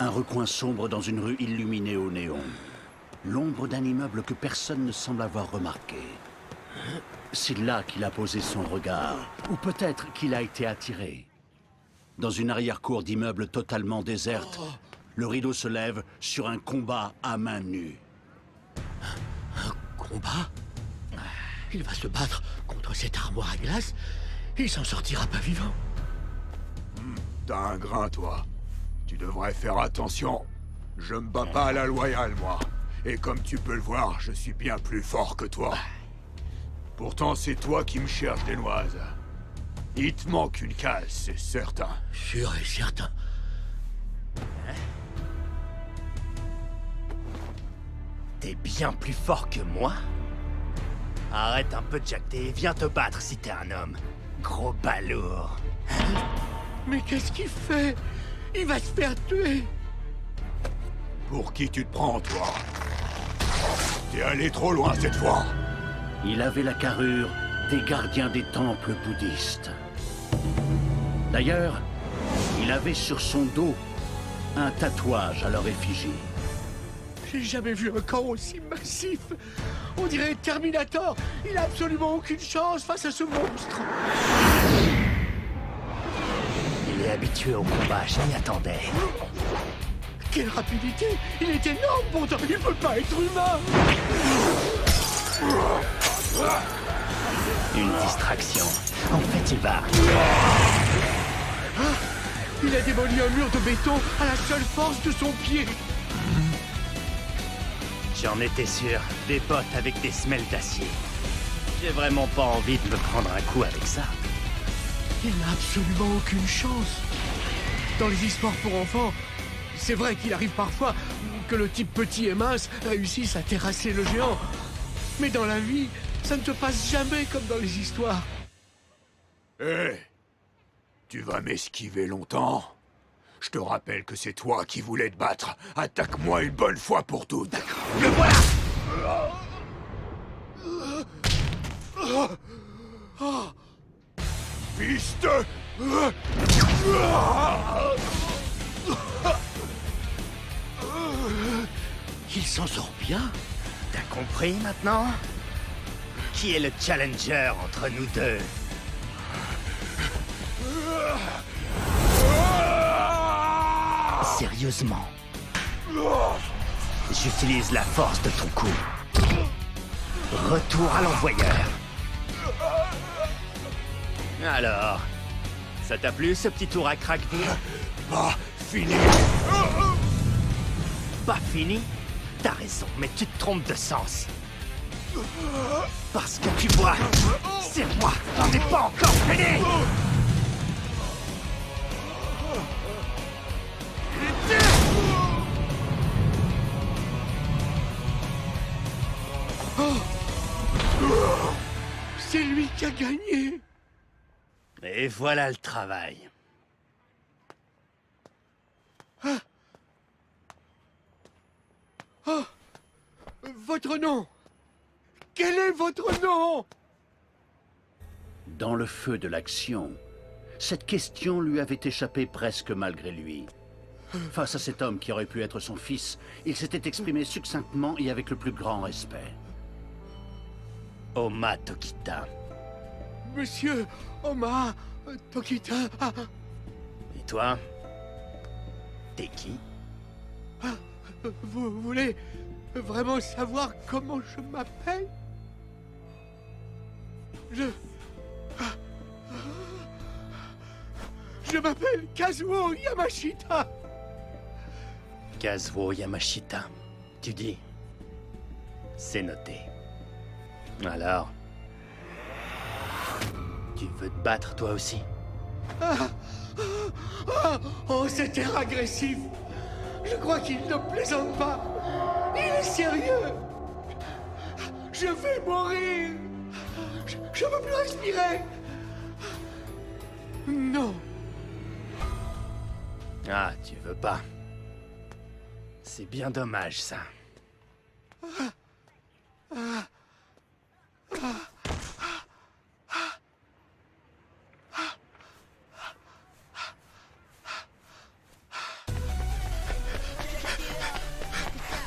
Un recoin sombre dans une rue illuminée au néon. L'ombre d'un immeuble que personne ne semble avoir remarqué. C'est là qu'il a posé son regard, ou peut-être qu'il a été attiré. Dans une arrière-cour d'immeuble totalement déserte, le rideau se lève sur un combat à main nue. Un combat? Il va se battre contre cette armoire à glace. Il s'en sortira pas vivant. T'as un grain, toi. Tu devrais faire attention. Je me bats pas à la loyale, moi. Et comme tu peux le voir, je suis bien plus fort que toi. Pourtant, c'est toi qui me cherches des noises. Il te manque une case, c'est certain. Sûr et certain. T'es bien plus fort que moi? Arrête un peu de jacter et viens te battre si t'es un homme. Gros balourd. Mais qu'est-ce qu'il fait? Il va se faire tuer. Pour qui tu te prends, toi? T'es allé trop loin cette fois. Il avait la carrure des gardiens des temples bouddhistes. D'ailleurs, il avait sur son dos un tatouage à leur effigie. J'ai jamais vu un corps aussi massif. On dirait Terminator. Il a absolument aucune chance face à ce monstre. Il est habitué au combat, je m'y attendais. Quelle rapidité! Il est énorme pourtant. Il peut pas être humain. Une distraction. En fait, il va... Il a démoli un mur de béton à la seule force de son pied. J'en étais sûr. Des potes avec des semelles d'acier. J'ai vraiment pas envie de me prendre un coup avec ça. Il n'a absolument aucune chance. Dans les histoires pour enfants, c'est vrai qu'il arrive parfois que le type petit et mince réussisse à terrasser le géant. Mais dans la vie, ça ne se passe jamais comme dans les histoires. Hé! Tu vas m'esquiver longtemps? Je te rappelle que c'est toi qui voulais te battre. Attaque-moi une bonne fois pour toutes. Le voilà! Piste! Il s'en sort bien. T'as compris maintenant? Qui est le challenger entre nous deux? Sérieusement. J'utilise la force de ton coup. Retour à l'envoyeur. Alors, ça t'a plu ce petit tour à craquer? Pas fini! Pas fini? T'as raison, mais tu te trompes de sens. Parce que tu vois, c'est moi, on n'est pas encore fini! C'est lui qui a gagné. Et voilà le travail. Votre nom? Quel est votre nom? Dans le feu de l'action, cette question lui avait échappé presque malgré lui. Face à cet homme qui aurait pu être son fils, il s'était exprimé succinctement et avec le plus grand respect. Oma Tokita. Monsieur Oma Tokita. Et toi? T'es qui? Vous voulez vraiment savoir comment je m'appelle? Je m'appelle Kazuo Yamashita. Kazuo Yamashita, tu dis? C'est noté. Alors? Tu veux te battre toi aussi? Oh, cet air agressif. Je crois qu'il ne plaisante pas. Il est sérieux. Je vais mourir. Je ne peux plus respirer. Non. Ah, tu veux pas? C'est bien dommage, ça.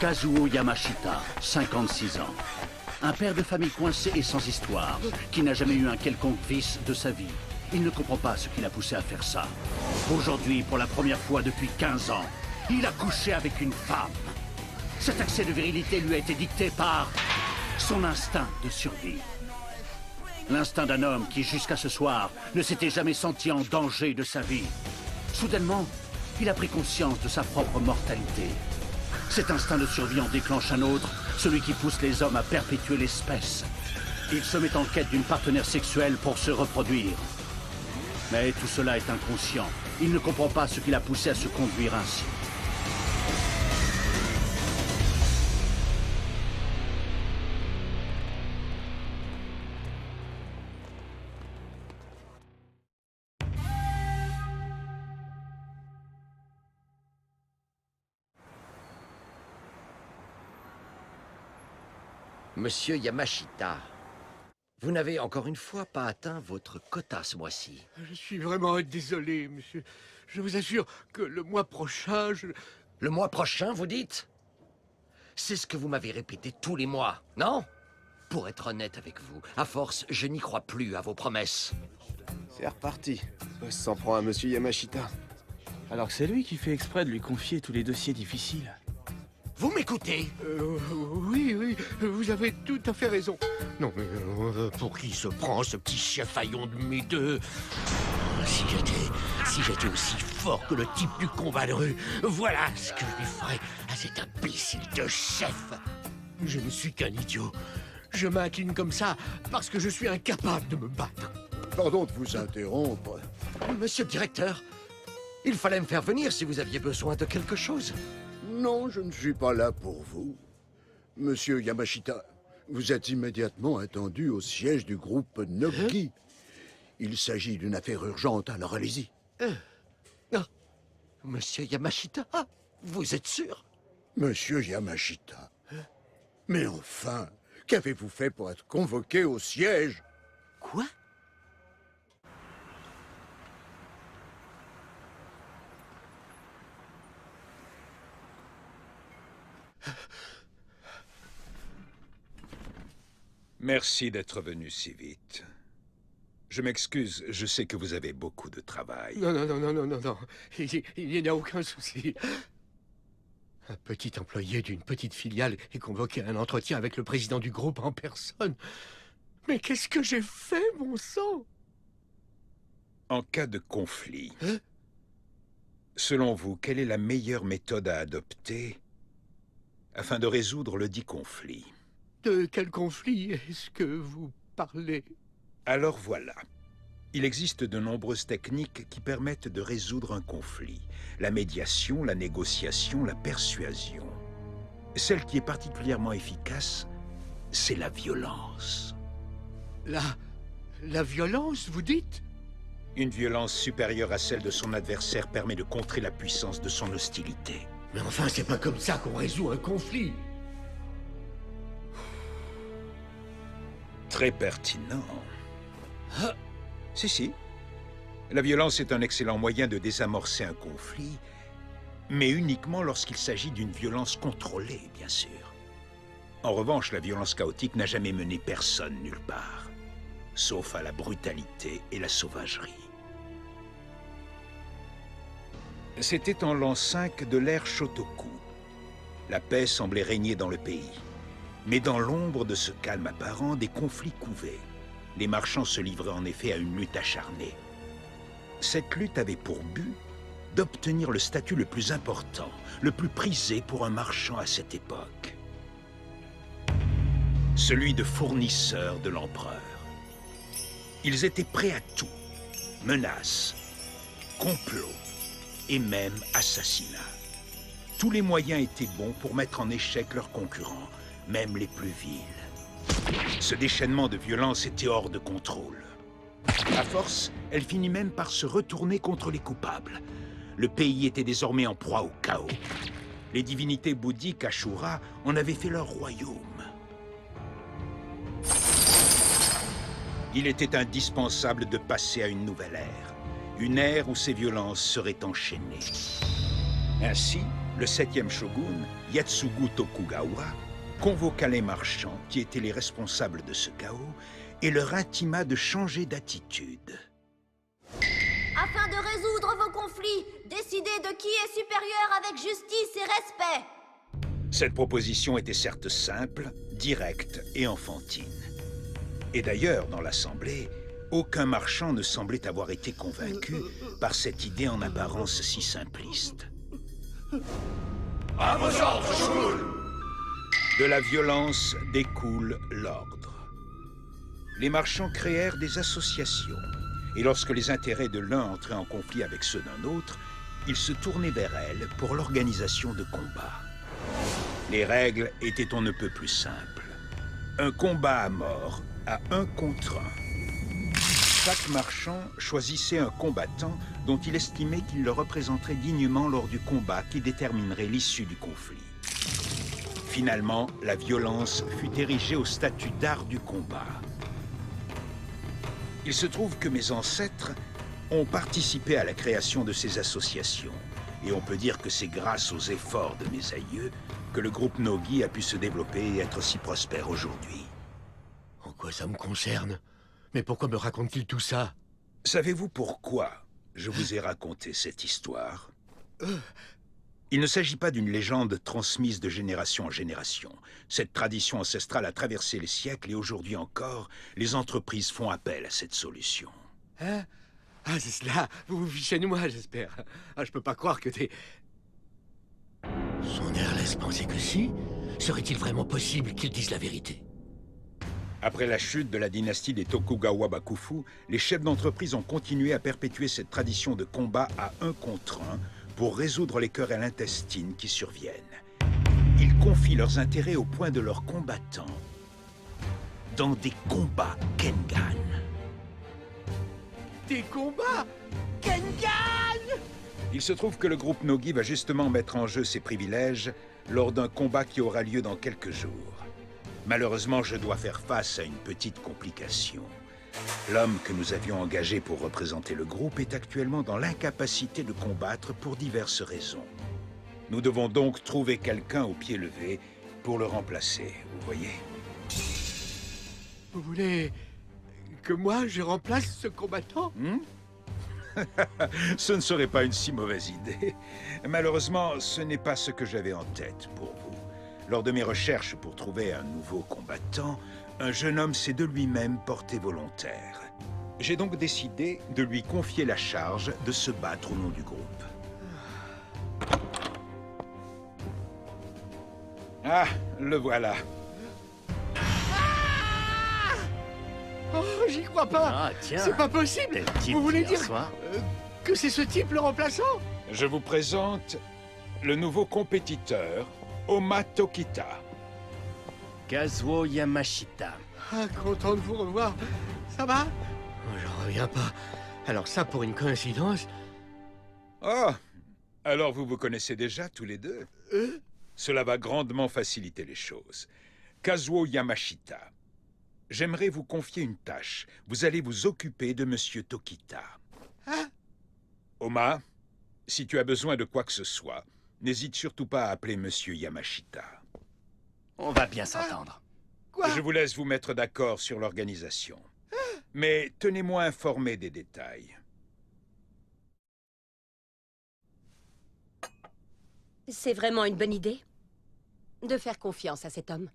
Kazuo Yamashita, 56 ans. Un père de famille coincé et sans histoire, qui n'a jamais eu un quelconque vice de sa vie. Il ne comprend pas ce qui l'a poussé à faire ça. Aujourd'hui, pour la première fois depuis 15 ans, il a couché avec une femme. Cet accès de virilité lui a été dicté par son instinct de survie. L'instinct d'un homme qui, jusqu'à ce soir, ne s'était jamais senti en danger de sa vie. Soudainement, il a pris conscience de sa propre mortalité. Cet instinct de survie en déclenche un autre, celui qui pousse les hommes à perpétuer l'espèce. Il se met en quête d'une partenaire sexuelle pour se reproduire. Mais tout cela est inconscient. Il ne comprend pas ce qui l'a poussé à se conduire ainsi. Monsieur Yamashita, vous n'avez encore une fois pas atteint votre quota ce mois-ci. Je suis vraiment désolé, monsieur. Je vous assure que le mois prochain, Le mois prochain, vous dites? C'est ce que vous m'avez répété tous les mois, non? Pour être honnête avec vous, à force, je n'y crois plus à vos promesses. C'est reparti. On s'en prend à Monsieur Yamashita. Alors que c'est lui qui fait exprès de lui confier tous les dossiers difficiles. Vous m'écoutez? oui, vous avez tout à fait raison. Non mais pour qui se prend ce petit chefaillon de mes deux? Si j'étais aussi fort que le type du combat de rue, voilà ce que je lui ferais à cet imbécile de chef. Je ne suis qu'un idiot. Je m'incline comme ça parce que je suis incapable de me battre. Pardon de vous interrompre. Monsieur le directeur, il fallait me faire venir si vous aviez besoin de quelque chose. Non, je ne suis pas là pour vous. Monsieur Yamashita, vous êtes immédiatement attendu au siège du groupe Noki. Il s'agit d'une affaire urgente, alors allez-y. Monsieur Yamashita, vous êtes sûr? Monsieur Yamashita. Mais enfin, qu'avez-vous fait pour être convoqué au siège? Quoi? Merci d'être venu si vite. Je m'excuse, je sais que vous avez beaucoup de travail. Non. Il n'y a aucun souci. Un petit employé d'une petite filiale est convoqué à un entretien avec le président du groupe en personne. Mais qu'est-ce que j'ai fait, mon sang? En cas de conflit, selon vous, quelle est la meilleure méthode à adopter afin de résoudre le dit conflit? De quel conflit est-ce que vous parlez? Alors voilà. Il existe de nombreuses techniques qui permettent de résoudre un conflit. La médiation, la négociation, la persuasion. Celle qui est particulièrement efficace, c'est la violence. La violence, vous dites? Une violence supérieure à celle de son adversaire permet de contrer la puissance de son hostilité. Mais enfin, c'est pas comme ça qu'on résout un conflit. Très pertinent. Si. La violence est un excellent moyen de désamorcer un conflit, mais uniquement lorsqu'il s'agit d'une violence contrôlée, bien sûr. En revanche, la violence chaotique n'a jamais mené personne nulle part, sauf à la brutalité et la sauvagerie. C'était en l'an 5 de l'ère Shotoku. La paix semblait régner dans le pays. Mais dans l'ombre de ce calme apparent, des conflits couvaient. Les marchands se livraient en effet à une lutte acharnée. Cette lutte avait pour but d'obtenir le statut le plus important, le plus prisé pour un marchand à cette époque. Celui de fournisseur de l'empereur. Ils étaient prêts à tout. Menaces, complots et même assassinats. Tous les moyens étaient bons pour mettre en échec leurs concurrents, même les plus vils. Ce déchaînement de violence était hors de contrôle. À force, elle finit même par se retourner contre les coupables. Le pays était désormais en proie au chaos. Les divinités bouddhiques Ashura en avaient fait leur royaume. Il était indispensable de passer à une nouvelle ère. Une ère où ces violences seraient enchaînées. Ainsi, le 7e shogun, Yatsugu Tokugawa, convoqua les marchands qui étaient les responsables de ce chaos et leur intima de changer d'attitude. Afin de résoudre vos conflits, décidez de qui est supérieur avec justice et respect. Cette proposition était certes simple, directe et enfantine. Et d'ailleurs, dans l'Assemblée, aucun marchand ne semblait avoir été convaincu par cette idée en apparence si simpliste. À vos ordres, Shogun! De la violence découle l'ordre. Les marchands créèrent des associations, et lorsque les intérêts de l'un entraient en conflit avec ceux d'un autre, ils se tournaient vers elles pour l'organisation de combats. Les règles étaient on ne peut plus simples. Un combat à mort, à 1 contre 1. Chaque marchand choisissait un combattant dont il estimait qu'il le représenterait dignement lors du combat qui déterminerait l'issue du conflit. Finalement, la violence fut érigée au statut d'art du combat. Il se trouve que mes ancêtres ont participé à la création de ces associations. Et on peut dire que c'est grâce aux efforts de mes aïeux que le groupe Nogi a pu se développer et être si prospère aujourd'hui. En quoi ça me concerne? Mais pourquoi me raconte-t-il tout ça? Savez-vous pourquoi je vous ai raconté cette histoire? Il ne s'agit pas d'une légende transmise de génération en génération. Cette tradition ancestrale a traversé les siècles et aujourd'hui encore, les entreprises font appel à cette solution. Hein? Ah, c'est cela. Vous vous fichez de moi, j'espère. Ah, je peux pas croire que t'es... Son air laisse penser que si. Serait-il vraiment possible qu'il dise la vérité? Après la chute de la dynastie des Tokugawa Bakufu, les chefs d'entreprise ont continué à perpétuer cette tradition de combat à 1 contre 1 pour résoudre les querelles intestines qui surviennent. Ils confient leurs intérêts au point de leurs combattants dans des combats Kengan. Des combats Kengan! Il se trouve que le groupe Nogi va justement mettre en jeu ses privilèges lors d'un combat qui aura lieu dans quelques jours. Malheureusement, je dois faire face à une petite complication. L'homme que nous avions engagé pour représenter le groupe est actuellement dans l'incapacité de combattre pour diverses raisons. Nous devons donc trouver quelqu'un au pied levé pour le remplacer, vous voyez? Vous voulez que moi, je remplace ce combattant? Ce ne serait pas une si mauvaise idée. Malheureusement, ce n'est pas ce que j'avais en tête pour vous. Lors de mes recherches pour trouver un nouveau combattant, un jeune homme s'est de lui-même porté volontaire. J'ai donc décidé de lui confier la charge de se battre au nom du groupe. Ah, le voilà. Oh, j'y crois pas. Ah, tiens. C'est pas possible. Vous voulez dire que c'est ce type le remplaçant? Je vous présente le nouveau compétiteur, Oma Tokita. Kazuo Yamashita. Ah, content de vous revoir. Ça va? Oh, j'en reviens pas. Alors ça, pour une coïncidence... Oh, alors vous vous connaissez déjà tous les deux? Cela va grandement faciliter les choses. Kazuo Yamashita, j'aimerais vous confier une tâche. Vous allez vous occuper de Monsieur Tokita. Hein? Oma, si tu as besoin de quoi que ce soit, n'hésite surtout pas à appeler Monsieur Yamashita. On va bien s'entendre. Quoi? Je vous laisse vous mettre d'accord sur l'organisation. Mais tenez-moi informé des détails. C'est vraiment une bonne idée de faire confiance à cet homme.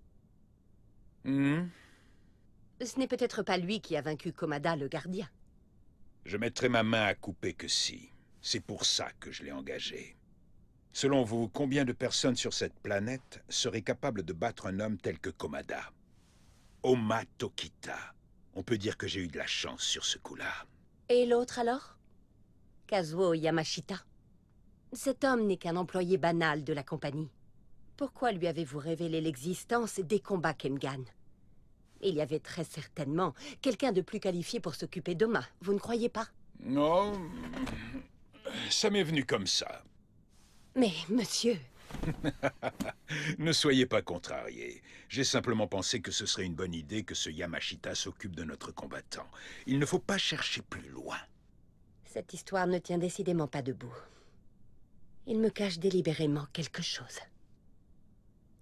Ce n'est peut-être pas lui qui a vaincu Komada, le gardien. Je mettrai ma main à couper que si. C'est pour ça que je l'ai engagé. Selon vous, combien de personnes sur cette planète seraient capables de battre un homme tel que Komada? Oma Tokita. On peut dire que j'ai eu de la chance sur ce coup-là. Et l'autre alors? Kazuo Yamashita. Cet homme n'est qu'un employé banal de la compagnie. Pourquoi lui avez-vous révélé l'existence des combats Kengan? Il y avait très certainement quelqu'un de plus qualifié pour s'occuper d'Oma, vous ne croyez pas? Non, ça m'est venu comme ça. Mais, monsieur... Ne soyez pas contrarié. J'ai simplement pensé que ce serait une bonne idée que ce Yamashita s'occupe de notre combattant. Il ne faut pas chercher plus loin. Cette histoire ne tient décidément pas debout. Il me cache délibérément quelque chose.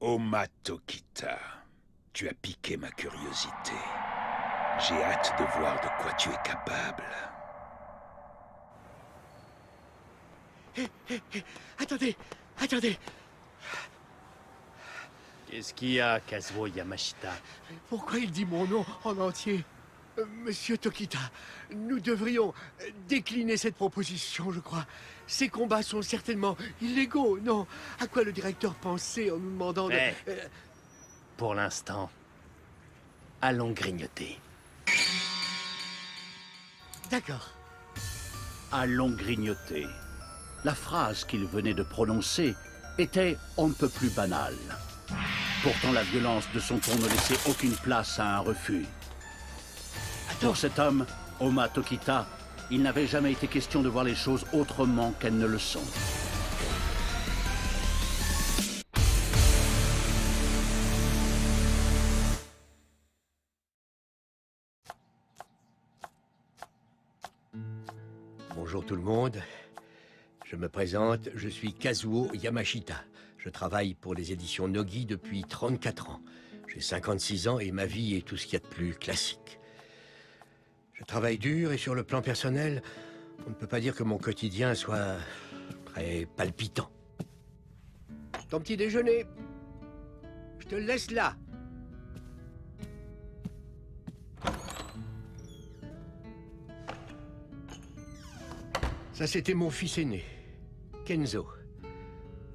Oma Tokita, tu as piqué ma curiosité. J'ai hâte de voir de quoi tu es capable. Attendez, attendez. Qu'est-ce qu'il y a, Kazuo Yamashita? Pourquoi il dit mon nom en entier? Monsieur Tokita, nous devrions décliner cette proposition, je crois. Ces combats sont certainement illégaux, non? À quoi le directeur pensait en nous demandant de... Mais, pour l'instant, allons grignoter. D'accord. Allons grignoter. La phrase qu'il venait de prononcer était on ne peut plus banale. Pourtant, la violence de son ton ne laissait aucune place à un refus. Pour cet homme, Oma Tokita, il n'avait jamais été question de voir les choses autrement qu'elles ne le sont. Bonjour tout le monde. Je me présente, je suis Kazuo Yamashita. Je travaille pour les éditions Nogi depuis 34 ans. J'ai 56 ans et ma vie est tout ce qu'il y a de plus classique. Je travaille dur et sur le plan personnel, on ne peut pas dire que mon quotidien soit très palpitant. Ton petit déjeuner, je te le laisse là. Ça, c'était mon fils aîné, Kenzo.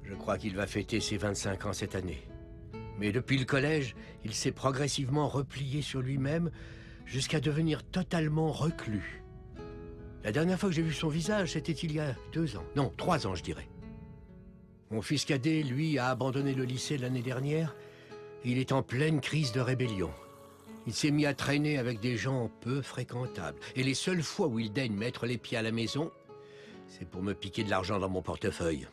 Je crois qu'il va fêter ses 25 ans cette année. Mais depuis le collège, il s'est progressivement replié sur lui-même jusqu'à devenir totalement reclus. La dernière fois que j'ai vu son visage, c'était il y a 2 ans. Non, 3 ans, je dirais. Mon fils cadet, lui, a abandonné le lycée l'année dernière. Il est en pleine crise de rébellion. Il s'est mis à traîner avec des gens peu fréquentables. Et les seules fois où il daigne mettre les pieds à la maison, c'est pour me piquer de l'argent dans mon portefeuille.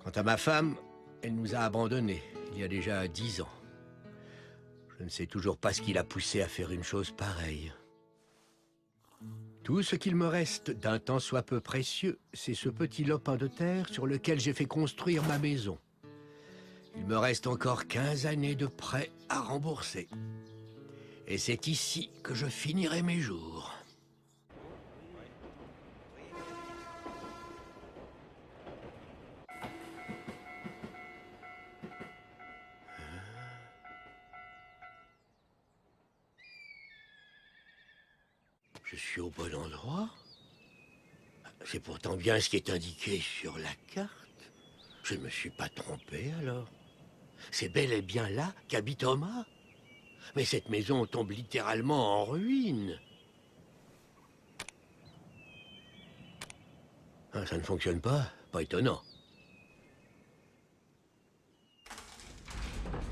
Quant à ma femme, elle nous a abandonnés il y a déjà 10 ans. Je ne sais toujours pas ce qui l'a poussé à faire une chose pareille. Tout ce qu'il me reste d'un temps soit peu précieux, c'est ce petit lopin de terre sur lequel j'ai fait construire ma maison. Il me reste encore 15 années de prêt à rembourser. Et c'est ici que je finirai mes jours. Je suis au bon endroit. C'est pourtant bien ce qui est indiqué sur la carte. Je ne me suis pas trompé alors. C'est bel et bien là qu'habite Oma. Mais cette maison tombe littéralement en ruine. Ah, ça ne fonctionne pas? Pas étonnant.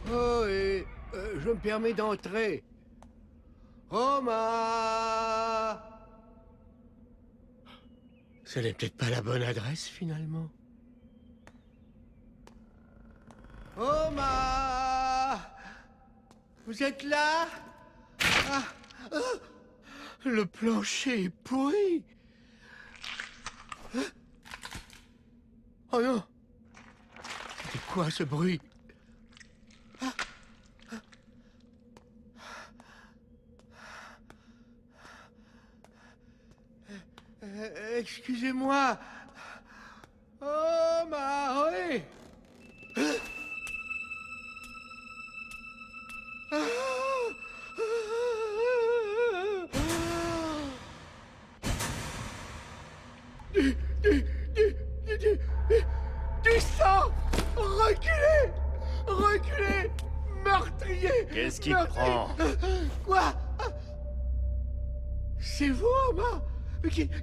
Oh, et je me permets d'entrer. Oma! Ce n'est peut-être pas la bonne adresse, finalement. Oma! Vous êtes là? Ah, ah, Le plancher est pourri. Oh non! C'est quoi ce bruit? Excusez-moi. Oh, Mahoé. Du sang. Reculez. Reculez. Meurtrier. Qu'est-ce qui te prend? Quoi? C'est vous, Oma?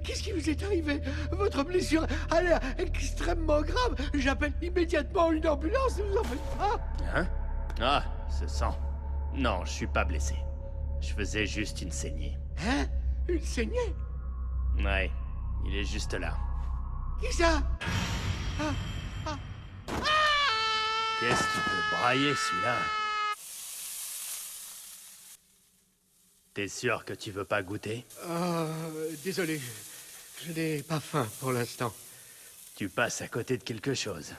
Qu'est-ce qui vous est arrivé? Votre blessure a l'air extrêmement grave. J'appelle immédiatement une ambulance, ne vous en faites pas. Hein? Ah, ce sang. Non, je suis pas blessé. Je faisais juste une saignée. Hein? Une saignée? Ouais, il est juste là. Qui ça? Qu'est-ce qui peut brailler celui-là? T'es sûr que tu veux pas goûter? Désolé, je n'ai pas faim pour l'instant. Tu passes à côté de quelque chose.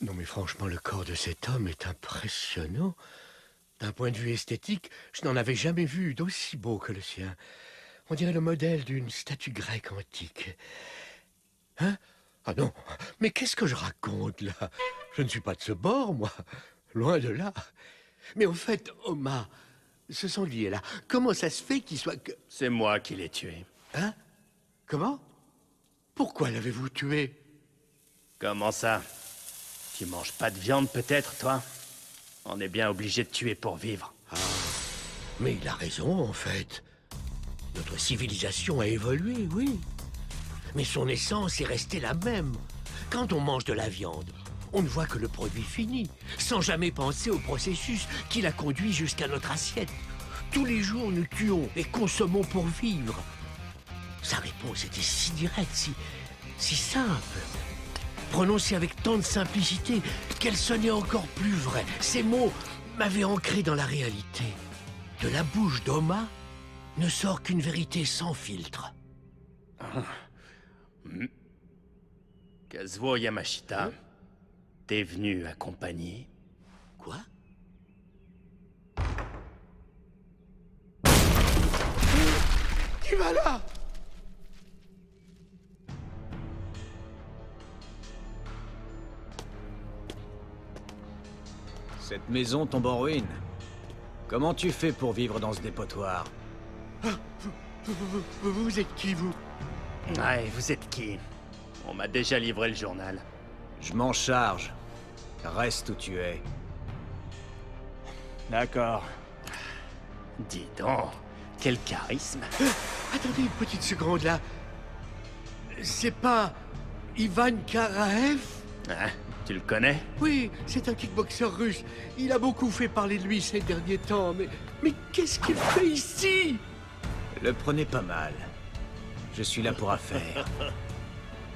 Non mais franchement, le corps de cet homme est impressionnant. D'un point de vue esthétique, je n'en avais jamais vu d'aussi beau que le sien. On dirait le modèle d'une statue grecque antique. Hein? Ah non, mais qu'est-ce que je raconte là? Je ne suis pas de ce bord, moi. Loin de là. Mais au fait, Oma, ce sanglier-là, comment ça se fait qu'il soit que... C'est moi qui l'ai tué. Hein? Comment? Pourquoi l'avez-vous tué? Comment ça? Tu manges pas de viande peut-être, toi? On est bien obligé de tuer pour vivre. Ah, mais il a raison, en fait. Notre civilisation a évolué, oui. Mais son essence est restée la même. Quand on mange de la viande, on ne voit que le produit fini, sans jamais penser au processus qui l'a conduit jusqu'à notre assiette. Tous les jours, nous tuons et consommons pour vivre. Sa réponse était si directe, si simple. Prononcée avec tant de simplicité qu'elle sonnait encore plus vraie. Ces mots m'avaient ancré dans la réalité. De la bouche d'Oma ne sort qu'une vérité sans filtre. Kazuo Yamashita, t'es venu accompagner. Quoi? Qui va là? Cette maison tombe en ruine. Comment tu fais pour vivre dans ce dépotoir? Vous êtes qui, vous? Ouais, vous êtes qui? On m'a déjà livré le journal. Je m'en charge. Reste où tu es. D'accord. Dis donc, quel charisme. Attendez une petite seconde, là. C'est pas Ivan Karaev? Hein? Tu le connais? Oui, c'est un kickboxer russe. Il a beaucoup fait parler de lui ces derniers temps, mais qu'est-ce qu'il fait ici? Le prenez pas mal. Je suis là pour affaire.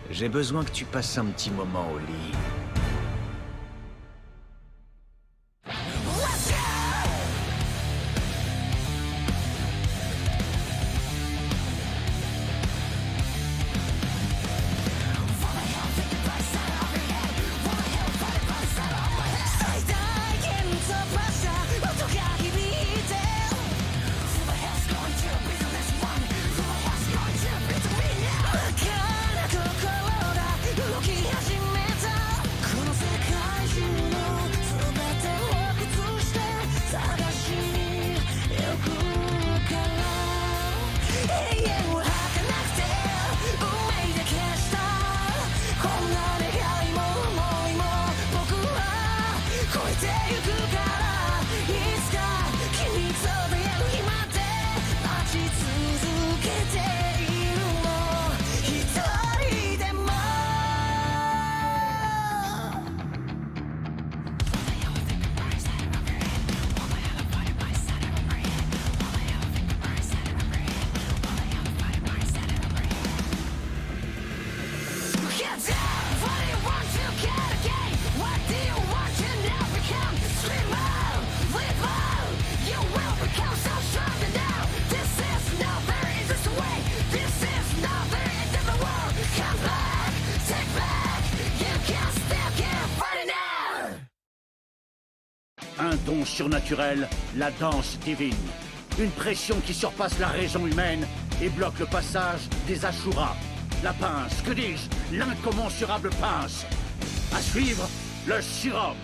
J'ai besoin que tu passes un petit moment au lit. Un don surnaturel, la danse divine. Une pression qui surpasse la raison humaine et bloque le passage des Ashuras. La pince, que dis-je, l'incommensurable pince. À suivre, le Shirom.